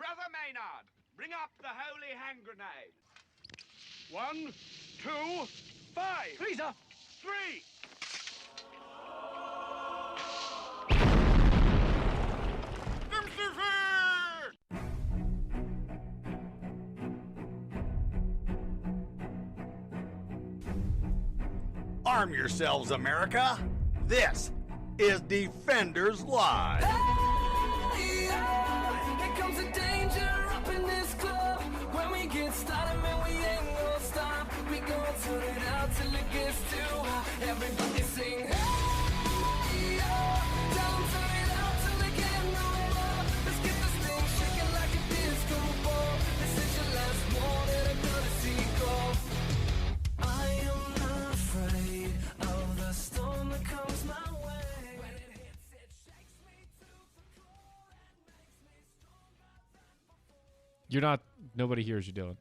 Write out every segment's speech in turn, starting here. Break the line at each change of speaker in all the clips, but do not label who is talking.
Brother Maynard, bring up the holy hand grenade. 1, 2, 5.
Please, sir.
3.
Arm yourselves, America. This is Defenders Live.
Hey, here comes the danger up in this club. When we get started, man, we ain't gonna stop. We gonna turn it out till it gets too hot. Everybody sing, hey, tell 'em turn it out till they get no more. Let's get this thing shaking like a disco ball. This is your last warning, a courtesy call. I am not afraid of the storm that comes my way. When it hits, it shakes me to the core and makes me stronger than before.
You're not. Nobody hears you, Dylan.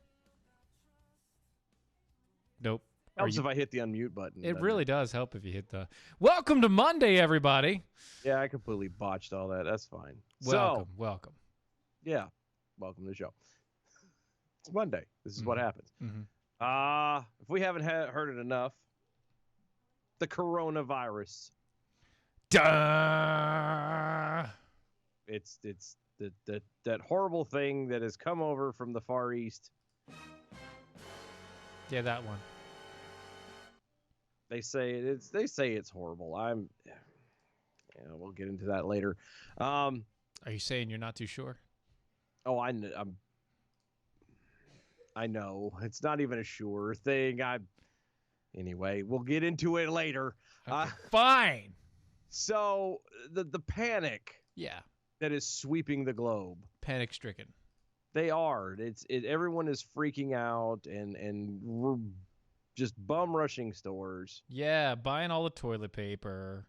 Nope. Are
Helps
you-
if I hit the unmute button.
It
doesn't
really does help if you hit the. Welcome to Monday, everybody.
Yeah, I completely botched all that. That's fine.
Welcome, welcome.
Yeah, welcome to the show. It's Monday. This is what happens.
Mhm.
If we haven't heard it enough, the coronavirus.
Duh.
It's that horrible thing that has come over from the Far East.
Yeah, that one.
They say it's horrible. We'll get into that later.
Are you saying you're not too sure?
Oh, I know. It's not even a sure thing. Anyway, we'll get into it later.
Fine.
So the panic
Yeah.
that is sweeping the globe.
Panic stricken.
They are. Everyone is freaking out and we're just bum rushing stores.
Yeah, buying all the toilet paper.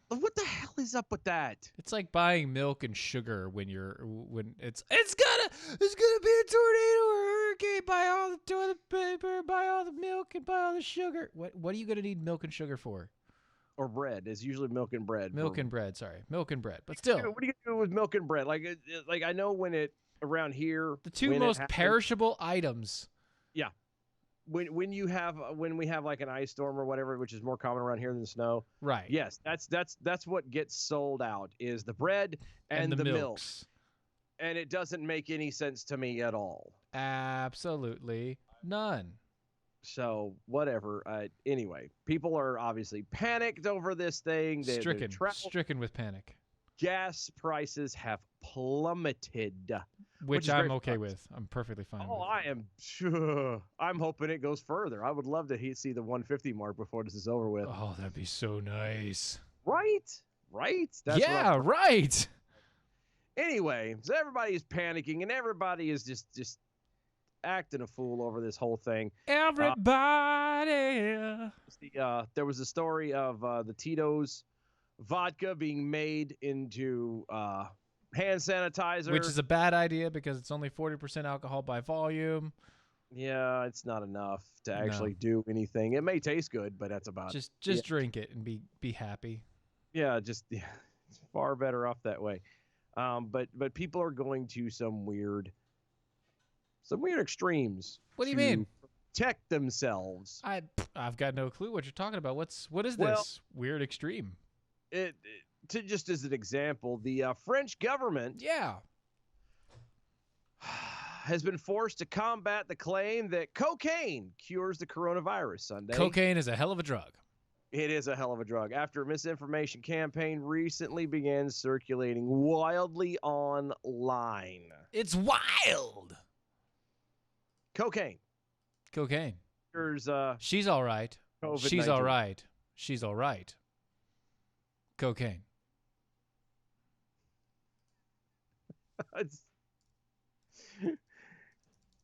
What the hell is up with that?
It's like buying milk and sugar when it's gonna be a tornado or a hurricane. Buy all the toilet paper, buy all the milk, and buy all the sugar. What are you gonna need milk and sugar for?
Or bread. It's usually milk and bread.
Milk and bread. Sorry, milk and bread. But still,
What are you gonna do with milk and bread? Like I know when it around here.
the two
when it
most
happens-
perishable items.
Yeah. When we have like an ice storm or whatever, which is more common around here than snow.
Right.
Yes, that's what gets sold out is the bread and the milk.
milks.
And it doesn't make any sense to me at all.
Absolutely none.
So whatever. Anyway, people are obviously panicked over this thing.
Stricken with panic,
Gas prices have plummeted.
which
is
I'm
great
okay
for
with. I'm perfectly fine
Oh,
with.
I'm hoping it goes further. I would love to see the 150 mark before this is over with.
Oh, that'd be so nice.
Right? That's what
Yeah,
I'm-
right.
Anyway, so everybody is panicking and everybody is just acting a fool over this whole thing.
Everybody.
There was a story of the Tito's vodka being made into hand sanitizer.
Which is a bad idea because it's only 40% alcohol by volume.
Yeah, it's not enough to actually do anything. It may taste good, but that's about it.
Just drink it and be happy.
Yeah, it's far better off that way. But people are going to some weird extremes.
What do you
to
mean?
Protect themselves.
I've got no clue what you're talking about. What is
Well-
this weird extreme?
Just as an example, the French government
Yeah.
has been forced to combat the claim that cocaine cures the coronavirus. Sunday.
Cocaine is a hell of a drug.
It is a hell of a drug. After a misinformation campaign recently began circulating wildly online.
It's wild.
Cocaine
Cocaine.
cures
She's all right.
COVID-19.
She's all right. She's all right. Cocaine.
It's-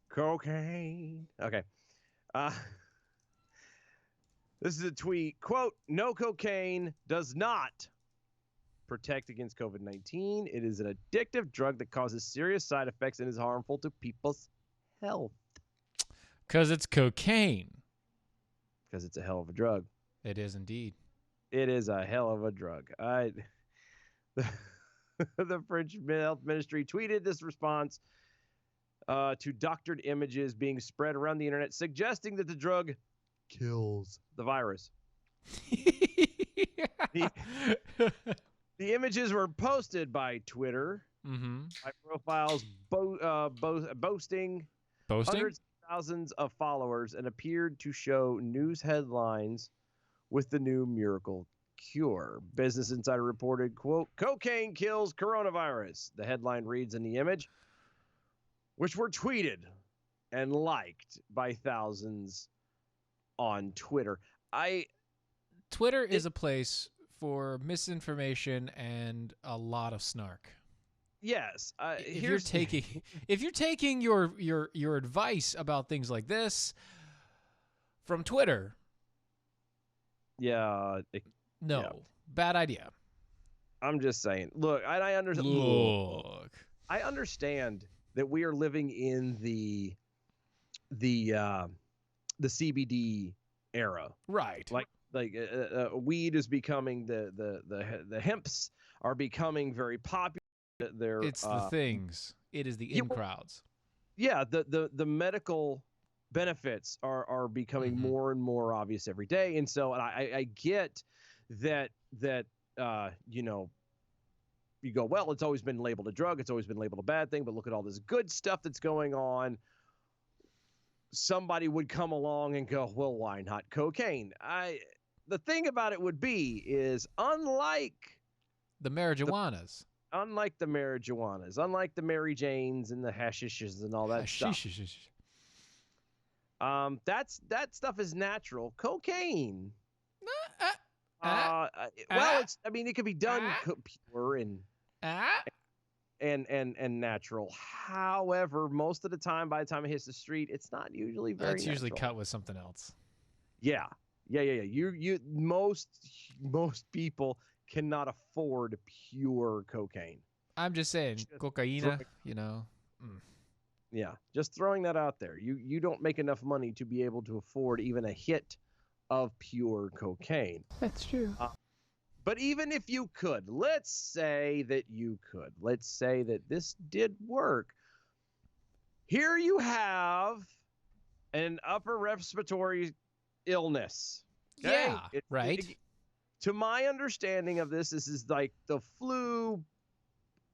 Cocaine. Okay. This is a tweet. Quote, "No cocaine does not protect against COVID-19. It is an addictive drug that causes serious side effects and is harmful to people's health."
Because it's cocaine.
Because it's a hell of a drug.
It is indeed.
It is a hell of a drug. The French Health Ministry tweeted this response to doctored images being spread around the internet suggesting that the drug kills the virus. The images were posted by Twitter, by profiles boasting hundreds of thousands of followers, and appeared to show news headlines with the new miracle cure. Business Insider reported, quote, "Cocaine kills coronavirus." The headline reads in the image, which were tweeted and liked by thousands on Twitter.
Twitter is a place for misinformation and a lot of snark.
Yes.
If you're taking your advice about things like this from Twitter, bad idea.
I'm just saying. Look, I understand.
Look,
I understand that we are living in the CBD era,
right?
Like weed is becoming the hemps are becoming very popular.
It's the things. It is the in crowds.
Yeah, the medical benefits are becoming more and more obvious every day, and so I get that you know, you go, well, it's always been labeled a drug, it's always been labeled a bad thing, but look at all this good stuff that's going on. Somebody would come along and go, well, why not cocaine? The thing about it would be is unlike
the marijuanas,
unlike the Mary Janes and the hashishes and all that stuff. That stuff is natural. Cocaine. Well, it could be done pure and natural. However, most of the time, by the time it hits the street, it's not usually very.
That's usually
natural.
cut with something else.
Yeah. Most people cannot afford pure cocaine.
I'm just saying, cocaine. You know.
Yeah, just throwing that out there. You don't make enough money to be able to afford even a hit of pure cocaine.
That's true.
But even if you could, let's say that this did work. Here you have an upper respiratory illness. Okay?
Yeah, right.
To my understanding of this is like the flu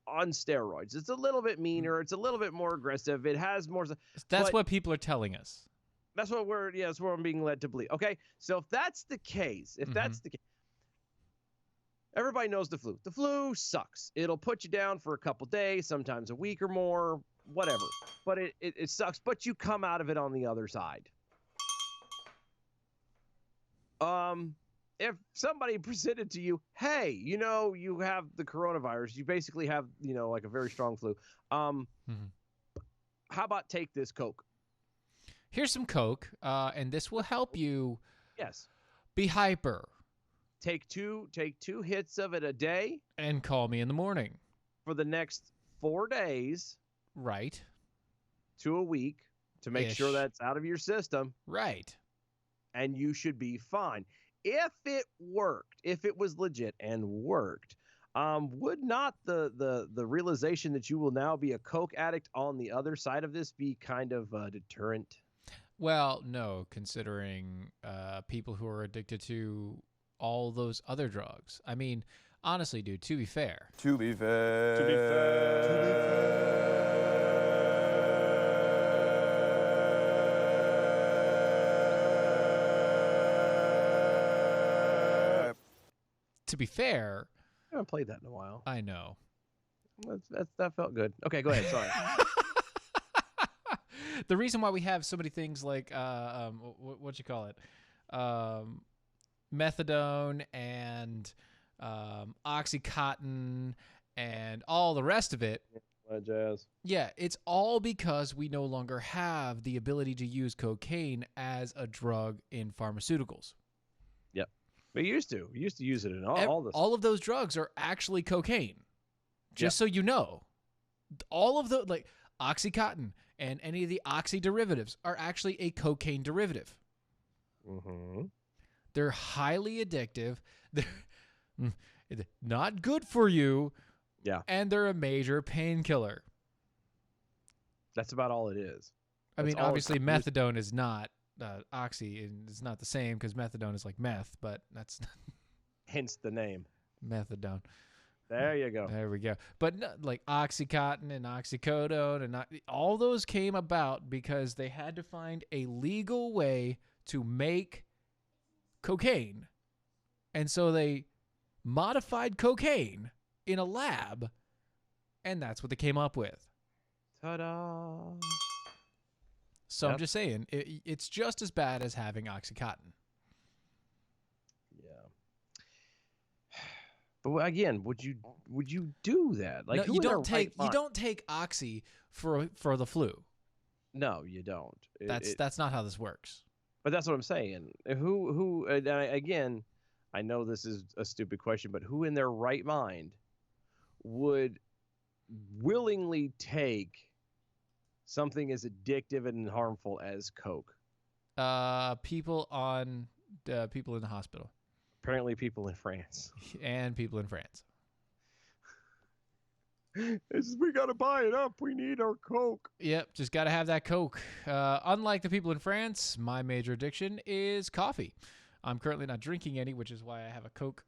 on steroids. It's a little bit meaner. It's a little bit more aggressive. It has more.
That's what people are telling us.
That's what that's where I'm being led to believe. Okay, so if that's the case, everybody knows the flu. The flu sucks. It'll put you down for a couple days, sometimes a week or more, whatever. But it sucks. But you come out of it on the other side. If somebody presented to you, hey, you have the coronavirus, you basically have, like a very strong flu. How about take this Coke?
Here's some Coke, and this will help you.
Yes.
Be hyper.
Take two hits of it a day.
And call me in the morning.
For the next 4 days.
Right.
To a week to make sure that's out of your system.
Right.
And you should be fine. If it worked, if it was legit and worked, would not the realization that you will now be a Coke addict on the other side of this be kind of a deterrent?
Well, no, considering people who are addicted to all those other drugs. I mean, honestly, dude, to be fair. To be fair,
I haven't played that in a while.
I know.
That felt good. Okay, go ahead. Sorry.
The reason why we have so many things like what you call it, methadone and OxyContin and all the rest of it.
Jazz.
Yeah, it's all because we no longer have the ability to use cocaine as a drug in pharmaceuticals.
Yep. We used to. We used to use it in all this.
All of those drugs are actually cocaine. Just so you know. All of the, like, OxyContin and any of the oxy derivatives are actually a cocaine derivative.
Mm-hmm.
They're highly addictive. They're not good for you.
Yeah.
And they're a major painkiller.
That's about all it is.
I
That's
mean,
all
obviously,
it's-
methadone is not oxy, and it's not the same because methadone is like meth, but that's
Hence the name.
methadone.
There you go.
There we go. But no, like Oxycontin and oxycodone and all those came about because they had to find a legal way to make cocaine. And so they modified cocaine in a lab, and that's what they came up with.
Ta-da!
So I'm
Yep.
just saying, it's just as bad as having Oxycontin.
Yeah. But again, would you do that? Like
No,
who
you
in their
don't take
right mind-
don't take Oxy for the flu.
No, you don't.
That's not how this works.
But that's what I'm saying. Who and again, I know this is a stupid question, but who in their right mind would willingly take something as addictive and harmful as Coke?
People in the hospital
Apparently, people in France.
and people in France.
We gotta buy it up. We need our Coke.
Yep, just got to have that Coke. Unlike the people in France, my major addiction is coffee. I'm currently not drinking any, which is why I have a Coke.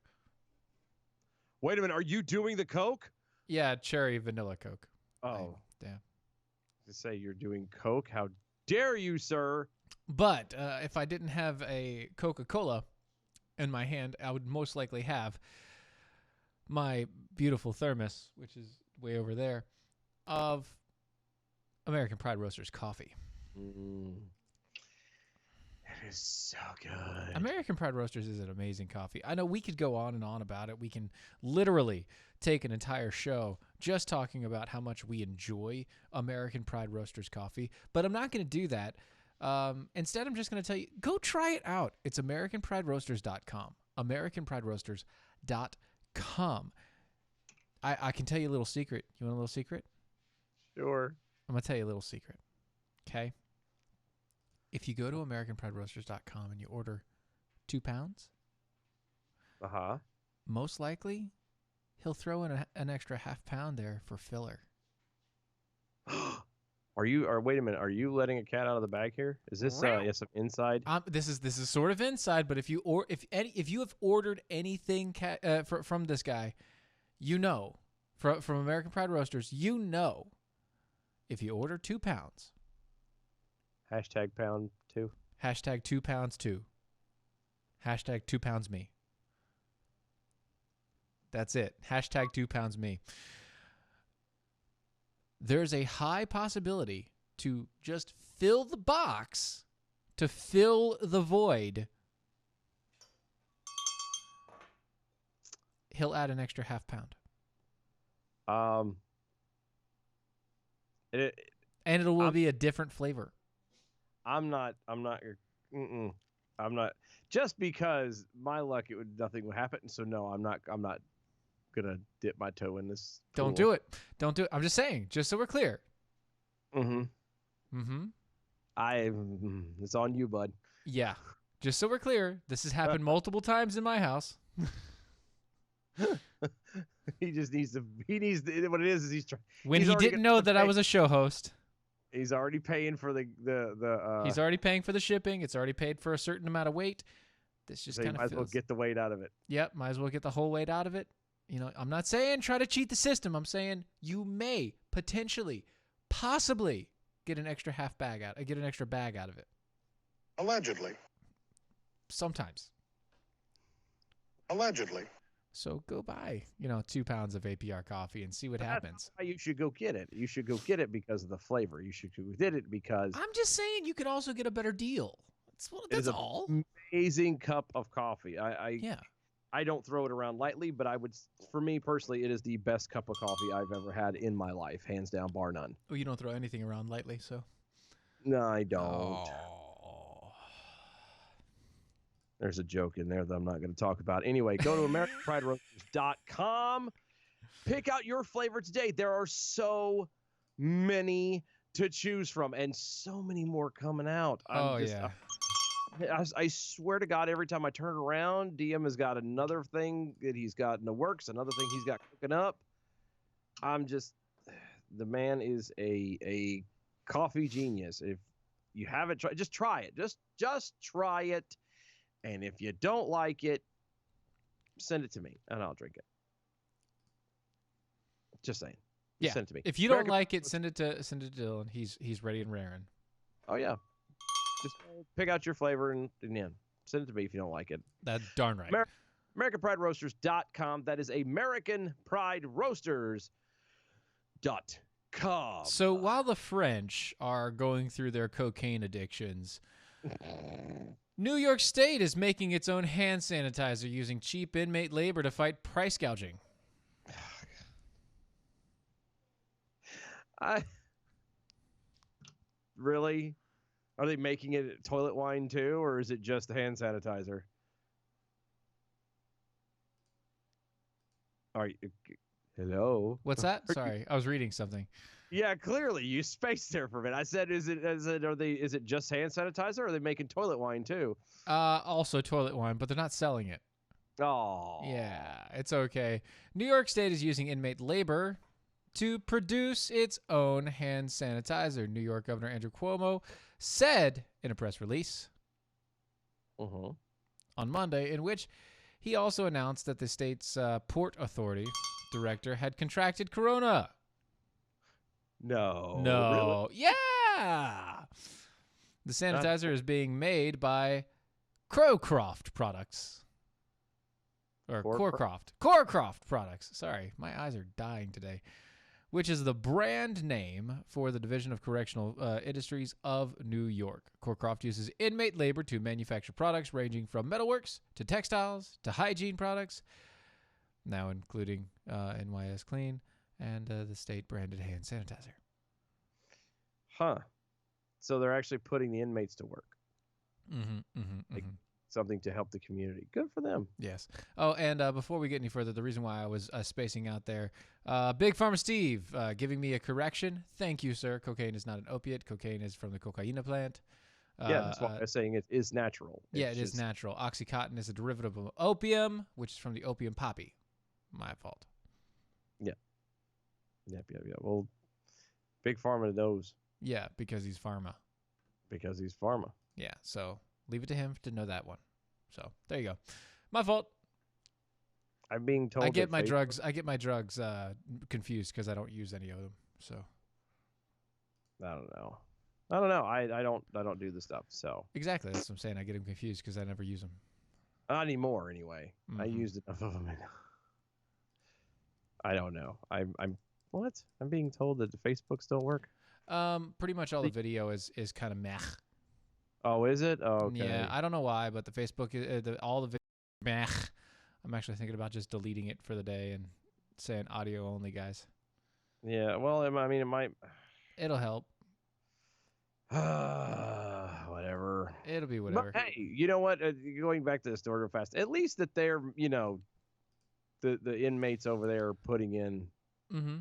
Wait a minute. Are you doing the Coke?
Yeah, cherry vanilla Coke.
Oh,
Damn.
to say you're doing Coke? How dare you, sir?
But if I didn't have a Coca-Cola in my hand, I would most likely have my beautiful thermos, which is way over there, of American Pride Roasters coffee.
It is so good.
American Pride Roasters is an amazing coffee. I know we could go on and on about it. We can literally take an entire show just talking about how much we enjoy American Pride Roasters coffee, but I'm not going to do that. Instead, I'm just going to tell you, go try it out. It's AmericanPrideRoasters.com. AmericanPrideRoasters.com. I can tell you a little secret. You want a little secret?
Sure.
I'm going to tell you a little secret. Okay? If you go to AmericanPrideRoasters.com and you order 2 pounds,
Uh-huh.
most likely he'll throw in an extra half pound there for filler.
Wait a minute, are you letting a cat out of the bag here? Is this some inside?
This is sort of inside, but if you have ordered anything from this guy, you know, from American Pride Roasters, you know, if you order 2 pounds,
Hashtag pound 2.
hashtag 2 pounds 2, hashtag 2 pounds me. That's it. Hashtag 2 pounds me. There's a high possibility to just fill the box, to fill the void. He'll add an extra half pound. And it will be a different flavor.
I'm not just because my luck nothing would happen. So no, I'm not gonna dip my toe in this.
Don't do it. Don't do it. I'm just saying, just so we're clear.
Mm-hmm.
Mm-hmm.
It's on you, bud.
Yeah. Just so we're clear, this has happened multiple times in my house.
He needs what it is he's trying.
When
He's
he
already
didn't
gonna
know that I
pay-
was a show host.
He's already paying for the
He's already paying for the shipping. It's already paid for a certain amount of weight. This just
so you
kind
might
of
as well get the weight out of it.
Yep, might as well get the whole weight out of it. You know, I'm not saying try to cheat the system. I'm saying you may potentially, possibly get an extra bag out of it.
Allegedly.
Sometimes.
Allegedly.
So go buy, 2 pounds of APR coffee and see what happens.
Why you should go get it. You should go get it because of the flavor. You should go get it because
I'm just saying you could also get a better deal.
it is
That's
an
all.
amazing cup of coffee.
Yeah.
I don't throw it around lightly, but for me personally, it is the best cup of coffee I've ever had in my life, hands down, bar none.
Oh, you don't throw anything around lightly, so.
No, I don't.
Oh.
There's a joke in there that I'm not going to talk about. Anyway, go to AmericanPrideRoasters.com. Pick out your flavor today. There are so many to choose from, and so many more coming out.
Yeah.
I swear to God, every time I turn around, DM has got another thing that he's got in the works, another thing he's got cooking up. The man is a Coffee Genius. If you haven't tried, just try it. Just try it. And if you don't like it, send it to me and I'll drink it. Just saying.
Yeah.
Send it to me.
If you don't like it, send it to Dylan. He's ready and raring.
Oh yeah. Just pick out your flavor and yeah, send it to me if you don't like it.
That's darn right.
AmericanPrideRoasters.com. That is AmericanPrideRoasters.com.
So while the French are going through their cocaine addictions, New York State is making its own hand sanitizer using cheap inmate labor to fight price gouging.
Really? Are they making it toilet wine too, or is it just hand sanitizer? All right. Hello.
What's that? Sorry, I was reading something.
Yeah, clearly you spaced there for a minute. I said, is it just hand sanitizer, or are they making toilet wine too?
Also toilet wine, but they're not selling it.
Oh.
Yeah, it's okay. New York State is using inmate labor to produce its own hand sanitizer. New York Governor Andrew Cuomo said in a press release on Monday, in which he also announced that the state's Port Authority director had contracted corona.
No.
Really? Yeah. The sanitizer is being made by Crowcroft Products. Or Corecroft Products. Sorry, my eyes are dying today. Which is the brand name for the Division of Correctional Industries of New York. Corecroft uses inmate labor to manufacture products ranging from metalworks to textiles to hygiene products, now including NYS Clean and the state-branded hand sanitizer.
Huh. So they're actually putting the inmates to work. Something to help the community. Good for them.
Yes. Oh, and before we get any further, the reason why I was spacing out there, Big Pharma Steve giving me a correction. Thank you, sir. Cocaine is not an opiate. Cocaine is from the cocaine plant.
Yeah, that's why I'm saying it is natural.
It is natural. Oxycontin is a derivative of opium, which is from the opium poppy. My fault.
Yeah. Well, Big Pharma knows.
Yeah, because he's pharma.
Yeah,
so leave it to him to know that one. So there you go. My fault.
I'm being told.
I get my drugs confused because I don't use any of them. So
I don't know. I don't do the stuff. So
exactly, that's what I'm saying. I get them confused because I never use them.
Not anymore, anyway. I used enough of them. I don't know. I'm what? I'm being told that the Facebooks don't work.
Pretty much all the video is kind of meh.
Oh, is it? Oh, okay.
Yeah, I don't know why, but the Facebook, all the video, meh. I'm actually thinking about just deleting it for the day and saying audio only, guys.
Yeah, well, I mean, it might.
It'll help.
Whatever.
It'll be whatever.
But, hey, you know what? Going back to the story real fast, at least that they're, the inmates over there are putting in.
Mm-hmm.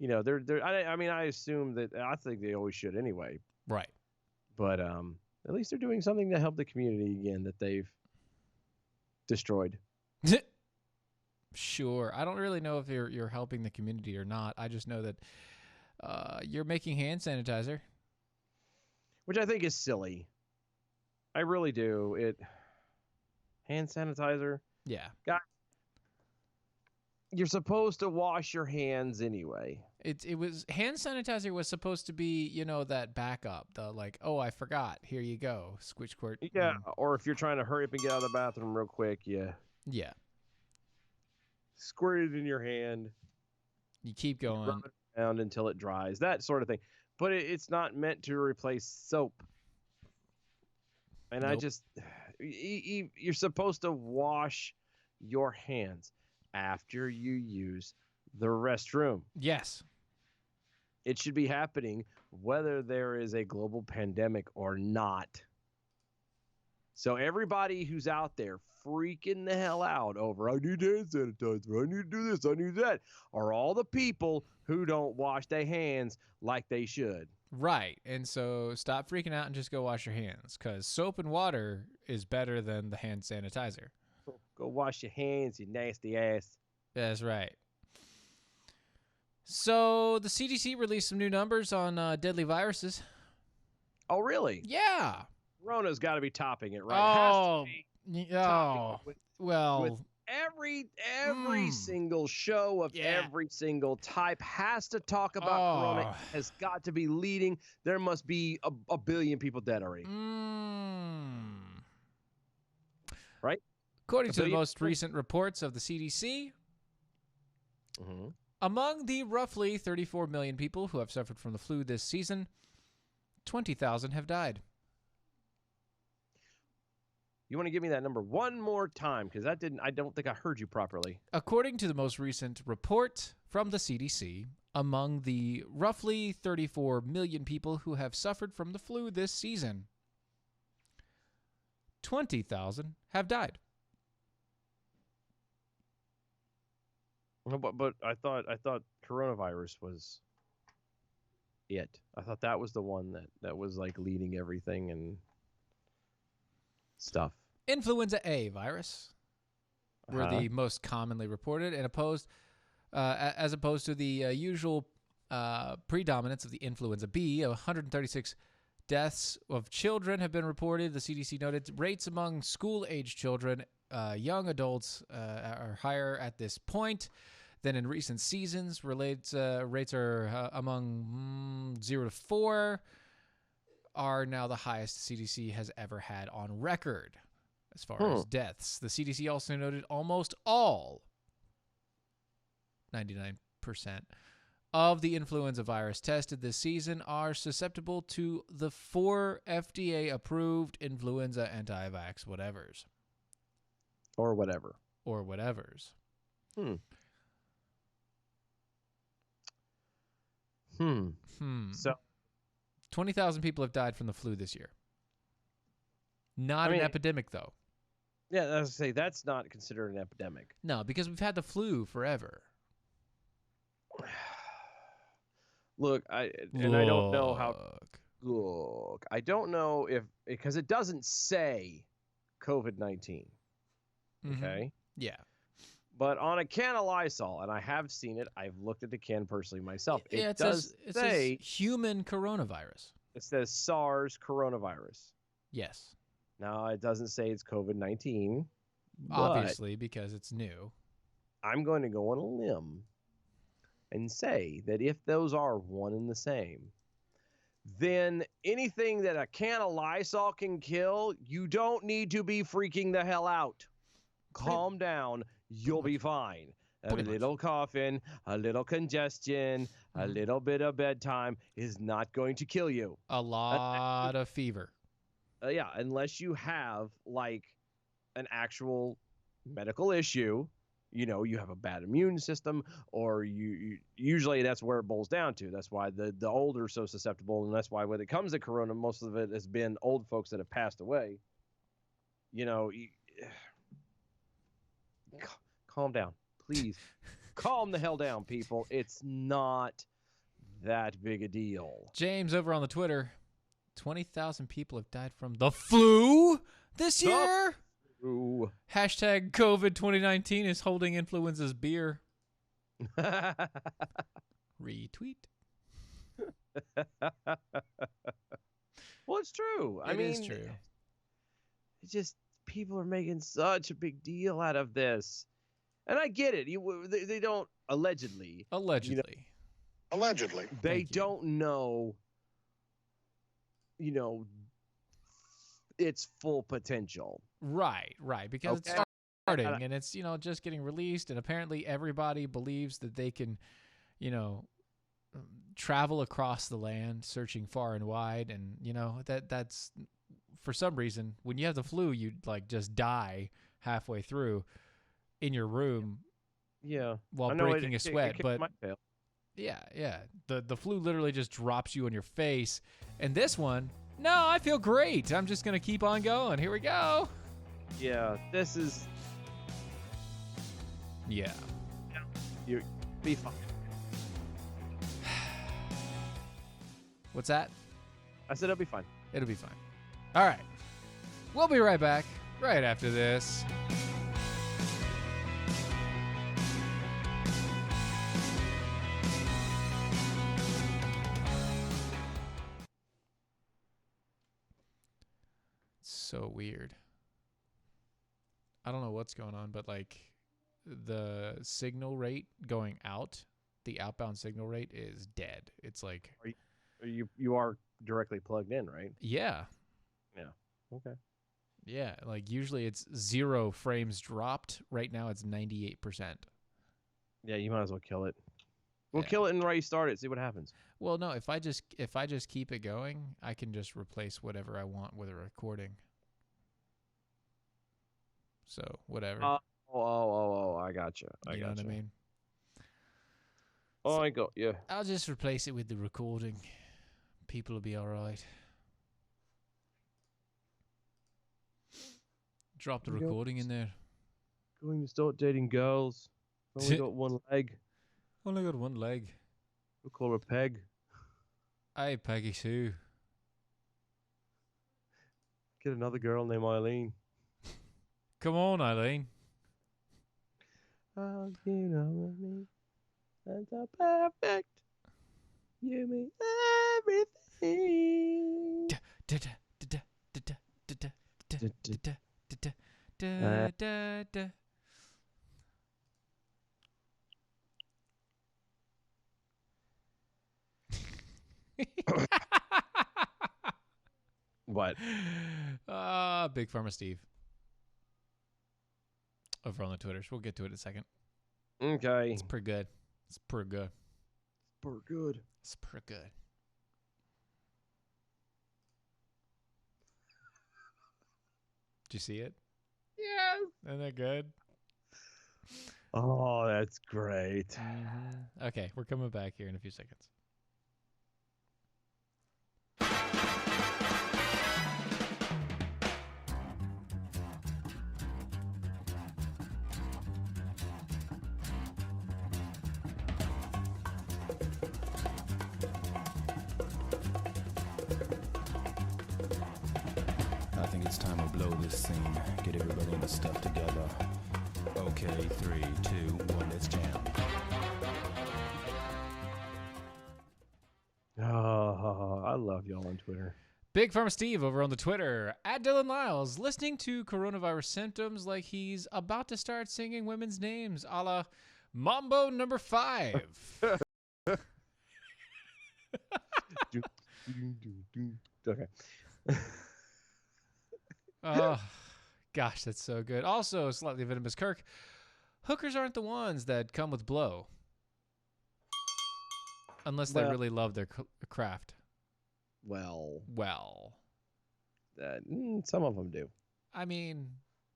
I assume that I think they always should anyway.
Right.
But at least they're doing something to help the community again that they've destroyed.
Sure. I don't really know if you're helping the community or not. I just know that you're making hand sanitizer,
which I think is silly. I really do. Hand sanitizer.
Yeah.
God, you're supposed to wash your hands anyway.
It was hand sanitizer was supposed to be, that backup, the like, oh, I forgot. Here you go. Squirt squirt.
Yeah, or if you're trying to hurry up and get out of the bathroom real quick, yeah. Squirt it in your hand.
You keep going.
Rub it around until it dries. That sort of thing. But it's not meant to replace soap. And nope. You're supposed to wash your hands after you use the restroom.
Yes.
It should be happening whether there is a global pandemic or not. So everybody who's out there freaking the hell out over, I need hand sanitizer, I need to do this, I need that, are all the people who don't wash their hands like they should.
Right. And so stop freaking out and just go wash your hands, because soap and water is better than the hand sanitizer.
Go wash your hands, you nasty ass.
That's right. So the CDC released some new numbers on deadly viruses.
Oh, really?
Yeah.
Corona's got to be topping it, right?
Oh,
It has to be
oh.
topping it with
Well,
every single show of
Yeah.
every single type has to talk about Corona.
Oh.
It has got to be leading. There must be a billion people dead already. Right?
According
A
to the
billion
most
people?
recent reports of the CDC,
Mm-hmm.
among the roughly 34 million people who have suffered from the flu this season, 20,000 have died.
You want to give me that number one more time? Because I don't think I heard you properly.
According to the most recent report from the CDC, among the roughly 34 million people who have suffered from the flu this season, 20,000 have died.
No, but I thought coronavirus was it. I thought that was the one that was like leading everything and stuff.
Influenza A virus were
Uh-huh.
the most commonly reported, and as opposed to the usual predominance of the influenza B. 136 deaths of children have been reported. The CDC noted rates among school-age children, young adults are higher at this point than in recent seasons. Rates are among 0 to 4 are now the highest the CDC has ever had on record as far as deaths. The CDC also noted almost all, 99%, of the influenza virus tested this season are susceptible to the 4 FDA-approved influenza anti-vax whatevers.
Or whatever.
Or whatevers.
So
20,000 people have died from the flu this year. Not
I
an
mean-
epidemic, though.
yeah, I was say that's not considered an epidemic.
No, because we've had the flu forever.
Look, I don't know how.
Look.
Look, I don't know if because it doesn't say COVID-19.
Mhm.
Okay.
Yeah.
But on a can of Lysol, and I have seen it, I've looked at the can personally myself.
Yeah,
It does
it
say
says human coronavirus.
it says SARS coronavirus.
Yes.
Now it doesn't say it's COVID-19. but
Obviously, because it's new.
I'm going to go on a limb and say that if those are one and the same, then anything that a can of Lysol can kill, you don't need to be freaking the hell out. Calm down. You'll be fine. A
Pretty much.
little coughing, a little congestion, a little bit of bedtime is not going to kill you.
A lot of fever.
Yeah, unless you have like an actual medical issue, you know, you have a bad immune system, or you usually that's where it boils down to. That's why the older are so susceptible, and that's why when it comes to corona, most of it has been old folks that have passed away. You know, calm down, please. Calm the hell down, people. It's not that big a deal.
James over on the Twitter, 20,000 people have died from the flu this year.
Ooh.
Hashtag COVID 2019 is holding influenza's beer. Retweet.
Well, it's true. I
It
mean,
is true.
It's just people are making such a big deal out of this, and I get it. They don't allegedly.
Allegedly.
Allegedly.
They
Thank you.
don't know. You know, its full potential.
Right. Because it's
Okay.
starting and it's, just getting released. And apparently everybody believes that they can, travel across the land searching far and wide. And, that's for some reason, when you have the flu, you just die halfway through in your room
Yeah.
while
I know
breaking a sweat. But
might fail.
yeah. The flu literally just drops you on your face. And this one, no, I feel great. I'm just going to keep on going. Here we go.
Yeah. This is
Yeah.
you. Be fine.
What's that?
I said it'll be fine.
It'll be fine. All right. We'll be right back right after this. so weird. I don't know what's going on, but like the signal rate going out, the outbound signal rate is dead. It's like,
You are directly plugged in, right?
yeah.
Okay.
Yeah, like usually it's 0 frames dropped. Right now it's 98%.
Yeah, you might as well kill it. We'll
Yeah.
kill it and restart it. See what happens.
Well, no, if I just keep it going, I can just replace whatever I want with a recording. So, whatever.
I gotcha.
You know what I mean?
Oh, I got you.
I'll just replace it with the recording. People will be all right. Drop the
You go-
recording in there.
Going to start dating girls. I've only got one leg.
Only got one leg.
We'll call her Peg.
Hey, Peggy Sue.
Get another girl named Eileen.
Come on, Eileen.
Oh, you know me. That's so perfect. You mean everything. What?
Big Pharma Steve. Over on the Twitters. We'll get to it in a second.
Okay.
It's pretty good. It's pretty good.
Super good.
It's pretty good. Did you see it?
Yes.
Isn't that good?
Oh, that's great.
Mm-hmm. Okay, we're coming back here in a few seconds.
I think it's time to blow this scene. Get everybody in the stuff together. Okay, 3, 2, 1, let's jam.
Oh, I love y'all on Twitter.
Big Pharma Steve over on the Twitter. At Dylan Lyles, listening to coronavirus symptoms like he's about to start singing women's names a la Mambo number 5.
Okay.
Oh, gosh, that's so good. Also, Slightly Venomous Kirk. Hookers aren't the ones that come with blow. Unless they
Well-
really love their craft.
Well,
Well,
some of them do.
I mean,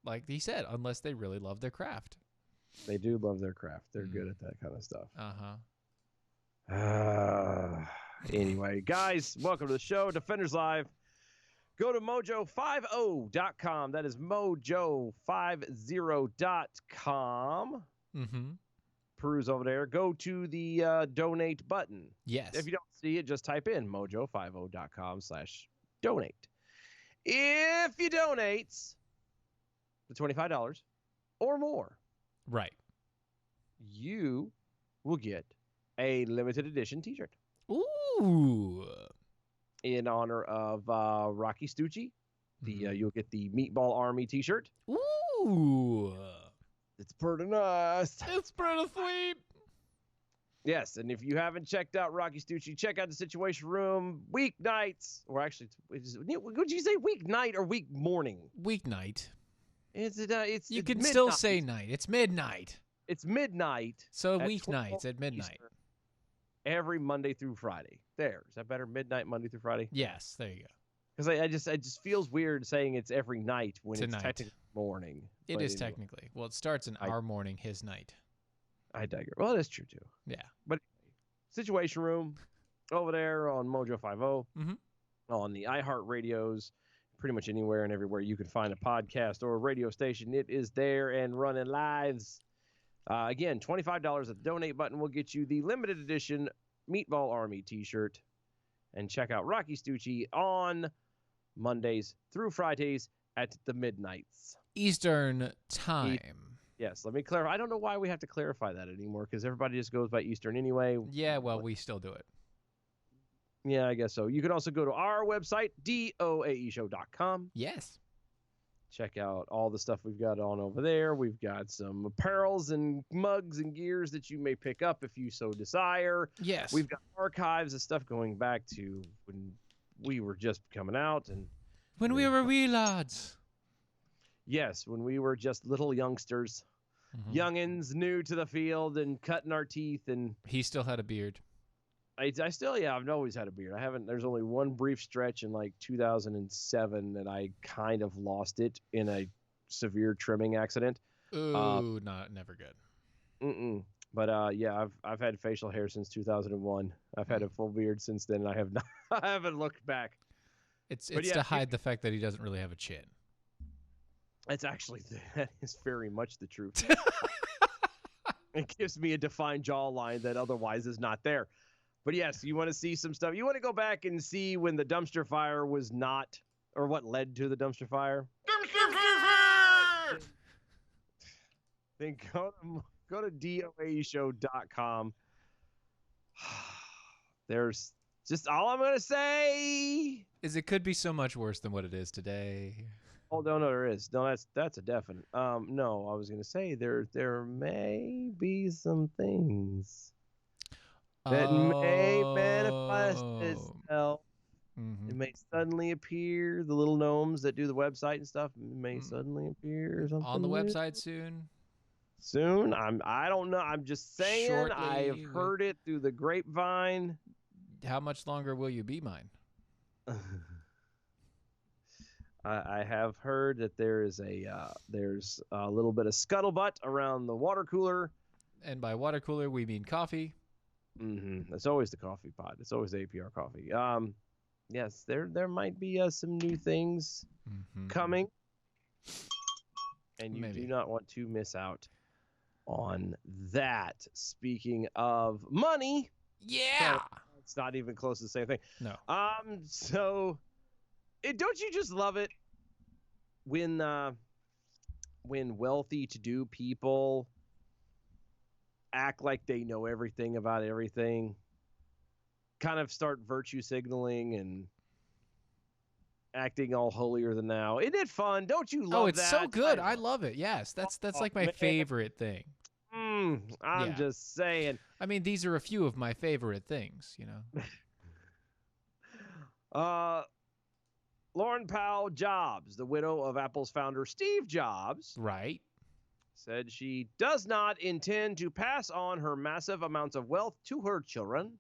like he said, unless they really love their craft.
They do love their craft. They're good at that kind of stuff. Anyway, guys, welcome to the show, Defenders Live. Go to mojo50.com. That is mojo50.com.
Mm-hmm.
Peruse over there. Go to the donate button.
Yes.
If you don't see it, just type in mojo50.com/donate. If you donate the $25 or more,
Right.
you will get a limited edition t-shirt
Ooh.
in honor of Rocky Stucci. You'll get the Meatball Army t-shirt.
Ooh.
It's pretty nice.
It's pretty sweet.
Yes, and if you haven't checked out Rocky Stucci, check out the Situation Room weeknights, or actually, would you say weeknight or week morning?
Weeknight.
It's
You can
midnight.
still say night. It's midnight.
It's midnight.
So
at
weeknights
12
at midnight.
Eastern, every Monday through Friday. There, is that better? Midnight, Monday through Friday.
Yes, there you go.
Because it just feels weird saying it's every night when
Tonight.
it's technically morning.
It
But
is
anyway,
technically. Well, it starts in our morning, his night.
I digress. Well, that's true too.
Yeah.
But Situation Room over there on Mojo 50
Mhm.
on the iHeart radios, pretty much anywhere and everywhere you can find a podcast or a radio station. It is there and running lives. Again, $25 at the donate button will get you the limited edition Meatball Army t-shirt. And check out Rocky Stucci on Mondays through Fridays at the midnights.
Eastern time.
Yes, let me clarify. I don't know why we have to clarify that anymore because everybody just goes by Eastern anyway.
Yeah, well, we still do it.
Yeah, I guess so. You can also go to our website, doaeshow.com.
Yes.
check out all the stuff we've got on over there. We've got some apparels and mugs and gears that you may pick up if you so desire.
Yes.
We've got archives of stuff going back to when we were just coming out, and
when we were wee lads.
yes, when we were just little youngsters, youngins new to the field and cutting our teeth. And
He still had a beard.
I still, I've always had a beard. There's only one brief stretch in like 2007 that I kind of lost it in a severe trimming accident.
Ooh, never good.
But I've had facial hair since 2001. I've had a full beard since then. And I have not, I haven't looked back.
It's
But yeah,
to hide the fact that he doesn't really have a chin.
It's actually, that is very much the truth. It gives me a defined jawline that otherwise is not there. But yes, you want to see some stuff. You want to go back and see when the dumpster fire was not, or what led to the dumpster fire. Then go to doashow.com. There's just all I'm gonna say.
Is it could be so much worse than what it is today.
Oh no, there is. No, that's a definite. No, I was gonna say there may be some things that may manifest itself. It may suddenly appear. The little gnomes that do the website and stuff may suddenly appear. Or something
On the
weird.
website soon.
Soon. I don't know. I'm just saying.
Shortly,
I have heard it through the grapevine.
How much longer will you be mine?
I have heard that there's a little bit of scuttlebutt around the water cooler.
And by water cooler, we mean coffee.
It's always the coffee pot. It's always APR coffee. Yes, there might be some new things coming, and you
Maybe.
do not want to miss out on that. Speaking of money,
Yeah.
it's not even close to the same thing.
No.
So, don't you just love it when wealthy to do people act like they know everything about everything, kind of start virtue signaling and acting all holier than thou? Isn't it fun? Don't you love that?
It's so good. I love it. Yes, that's like my
man.
favorite thing.
I'm
Yeah.
just saying.
I mean, these are a few of my favorite things, you know.
Lauren Powell Jobs, the widow of Apple's founder Steve Jobs,
Right.
said she does not intend to pass on her massive amounts of wealth to her children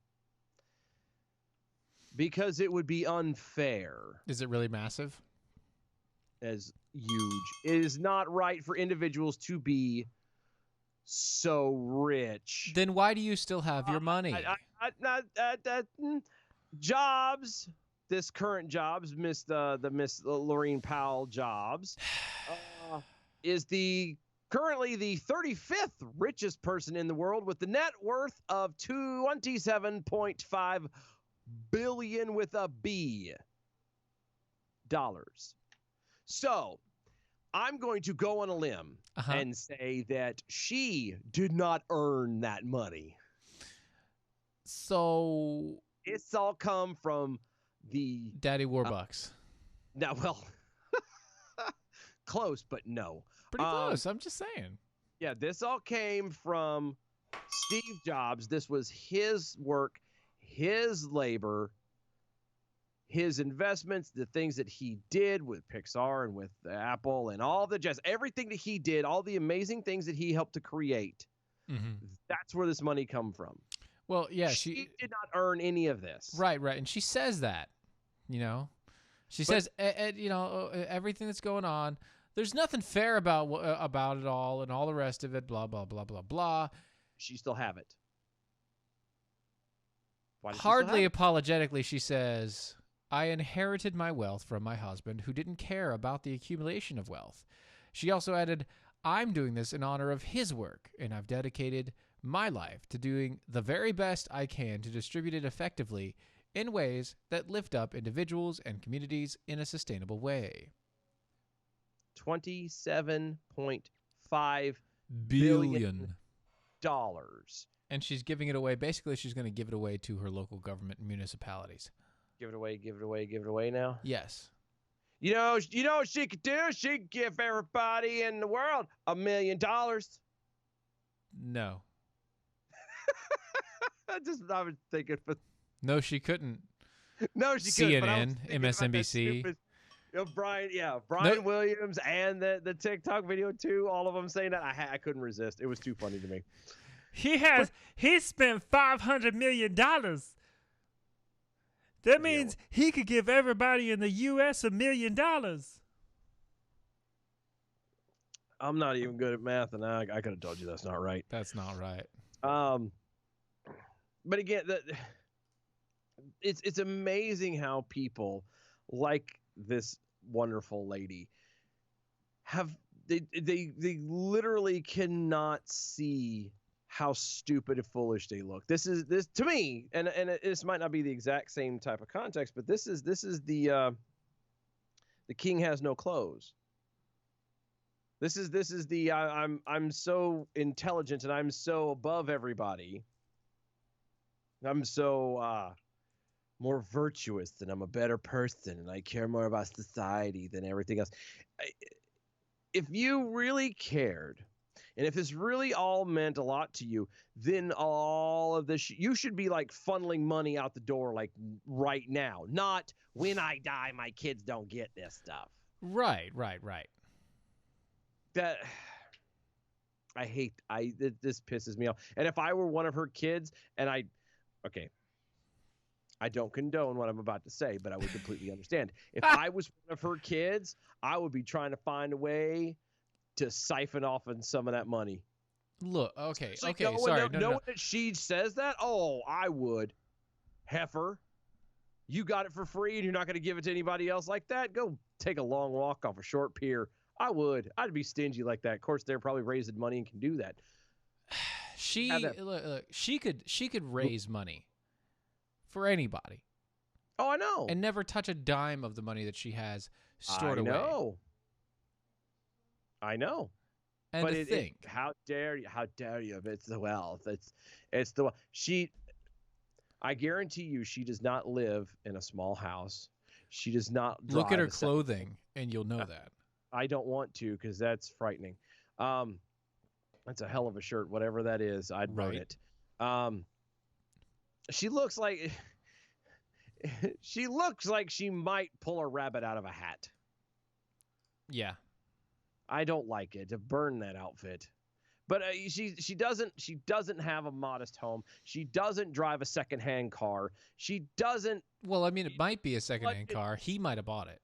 because it would be unfair.
Is it really massive?
As huge. It is not right for individuals to be so rich.
Then why do you still have your money?
Jobs, this current Jobs, Miss Laureen Powell Jobs, is currently the 35th richest person in the world with the net worth of $27.5 billion with a B dollars. So I'm going to go on a limb and say that she did not earn that money.
So
It's all come from the
Daddy Warbucks.
now. Well, close, but no.
Pretty close. I'm just saying.
Yeah, this all came from Steve Jobs. This was his work, his labor, his investments, the things that he did with Pixar and with Apple and all the jazz, everything that he did, all the amazing things that he helped to create. That's where this money come from.
Well, yeah,
She did not earn any of this.
Right, and she says that, you know, she says, you know, everything that's going on. There's nothing fair about it all, and all the rest of it. Blah blah blah blah blah.
She still have it. Why does she still
Hardly
have it?
apologetically, she says, "I inherited my wealth from my husband, who didn't care about the accumulation of wealth." She also added, "I'm doing this in honor of his work, and I've dedicated my life to doing the very best I can to distribute it effectively in ways that lift up individuals and communities in a sustainable way."
$27.5
billion.
dollars.
And she's giving it away. Basically, she's going to give it away to her local government and municipalities.
Give it away, give it away, give it away now.
Yes.
You know what she could do? She could give everybody in the world $1 million.
No.
I was thinking, but
No, she couldn't.
no, she couldn't. But I was
CNN,
thinking about that
MSNBC.
stupid- Brian Williams, and the TikTok video too. All of them saying that. I couldn't resist. It was too funny to me.
He spent $500 million. That means he could give everybody in the U.S. $1 million.
I'm not even good at math, and I could have told you that's not right.
That's not right.
But again, it's amazing how people like this wonderful lady they literally cannot see how stupid and foolish they look. This to me, and this might not be the exact same type of context, but this is the king has no clothes. This is the I'm so intelligent and I'm so above everybody. I'm so more virtuous and I'm a better person and I care more about society than everything else. If you really cared, and if this really all meant a lot to you, then all of this, you should be like funneling money out the door like right now, not when I die, my kids don't get this stuff.
Right.
That this pisses me off. And if I were one of her kids and I don't condone what I'm about to say, but I would completely understand. If I was one of her kids, I would be trying to find a way to siphon off on some of that money.
Look, okay.
Sorry.
No.
That she says that? Oh, I would. Heifer. You got it for free and you're not going to give it to anybody else like that? Go take a long walk off a short pier. I would. I'd be stingy like that. Of course, they're probably raising money and can do that.
Look, she could raise money for anybody.
Oh, I know.
And never touch a dime of the money that she has stored away.
I know.
And
but
to think,
how dare you? It's the wealth. It's the I guarantee you, she does not live in a small house. She does not
look at her
drive a
clothing, and you'll know that.
I don't want to because that's frightening. That's a hell of a shirt, whatever that is. I'd run it. She looks like she might pull a rabbit out of a hat.
Yeah.
I don't like it. To burn that outfit. But she doesn't have a modest home. She doesn't drive a secondhand car. She doesn't.
Well, I mean, it might be a secondhand car. He might have bought it.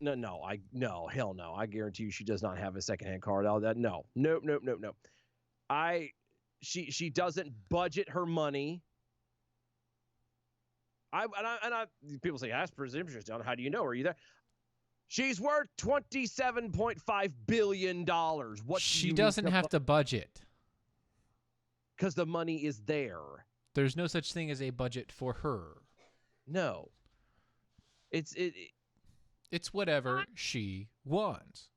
No, hell no. I guarantee you, she does not have a secondhand car. No. She doesn't budget her money. People say, that's presumptuous. How do you know? Are you there? She's worth $27.5 billion.
She doesn't have to budget.
Because the money is there.
There's no such thing as a budget for her.
No. It's
whatever she wants.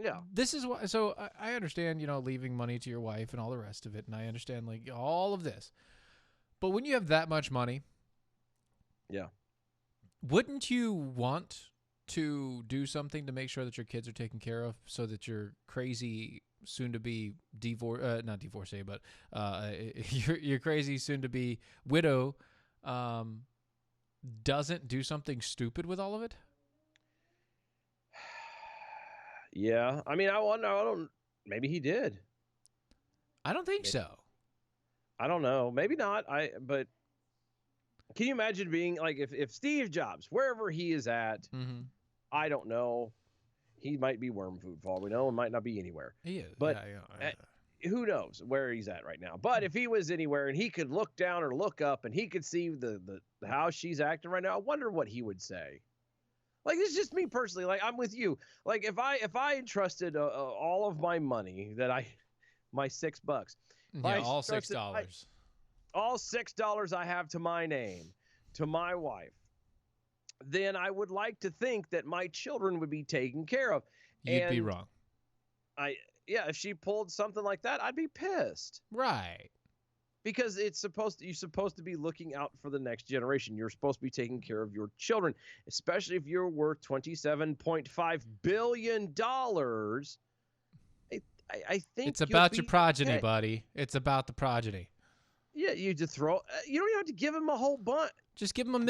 Yeah.
This is why. So I understand, leaving money to your wife and all the rest of it, and I understand like all of this. But when you have that much money,
yeah,
wouldn't you want to do something to make sure that your kids are taken care of, so that your crazy soon-to-be not divorcee, but your crazy soon-to-be widow doesn't do something stupid with all of it?
Yeah, I mean, I don't. Maybe he did.
I don't think so.
I don't know. Maybe not. But can you imagine being like if Steve Jobs, wherever he is at,
mm-hmm.
I don't know. He might be worm food for all we know, and might not be anywhere.
He is.
But who knows where he's at right now? But if he was anywhere and he could look down or look up and he could see the how she's acting right now, I wonder what he would say. Like, it's just me personally. Like, I'm with you. Like, if I entrusted all of my money my $6.
Yeah, all $6.
All $6 I have to my name, to my wife, then I would like to think that my children would be taken care of.
You'd be wrong.
If she pulled something like that, I'd be pissed.
Right.
because you're supposed to be looking out for the next generation. You're supposed to be taking care of your children, especially if you're worth $27.5 billion. I think
It's about
you'll
your
be
progeny,
okay.
buddy. It's about the progeny.
Yeah, you just throw. You don't even have to give him a whole bunch.
Just give him a